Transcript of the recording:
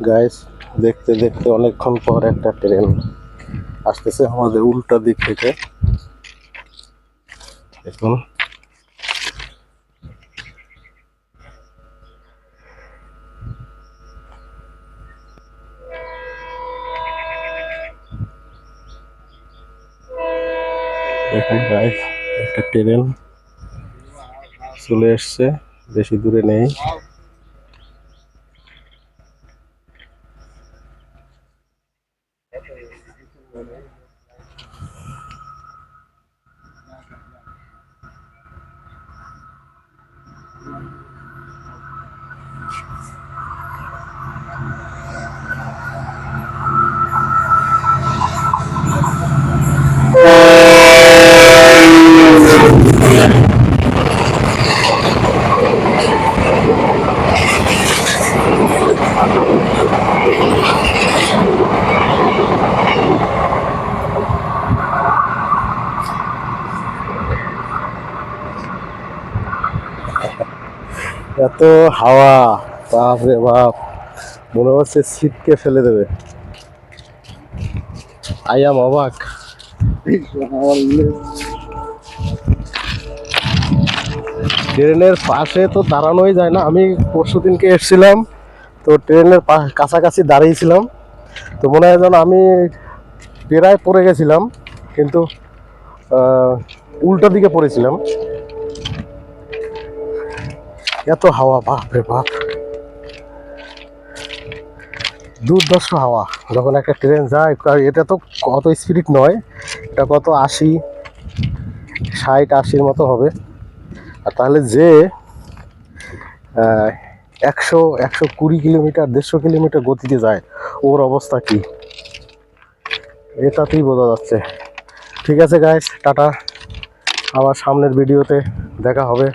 Guys, দেখতে দেখতে অনেকক্ষণ পর একটা ট্রেন আসতেছে আমাদের উল্টা দিক থেকে। দেখুন, দেখুন গাইস, একটা ট্রেন চলে এসছে, বেশি দূরে নেই। এত হাওয়া, বাপ রে বাপ, মনে হচ্ছে ছিটকে ফেলে দেবে। আই এম অবাক। ট্রেনের পাশে তো দাঁড়ানোই যায় না। আমি পরশুদিনকে এসেছিলাম, তো ট্রেনের কাছাকাছি দাঁড়িয়েছিলাম, তো মনে হয় যেন আমি প্রায় পড়ে গেছিলাম, কিন্তু উল্টো দিকে পড়েছিলাম। এত হাওয়া, বাপ রে বাপ, দুর্ধর্ষ হাওয়া যখন একটা ট্রেন যায়। এটা তো কত স্পিড নয়, এটা কত 60-80 মতো হবে। আর তাহলে যে 100-120 কিলোমিটার, 150 কিলোমিটার গতিতে যায়, ওর অবস্থা কি, এটাতেই বোঝা যাচ্ছে। ঠিক আছে গাইস, টাটা, আবার সামনের ভিডিওতে দেখা হবে।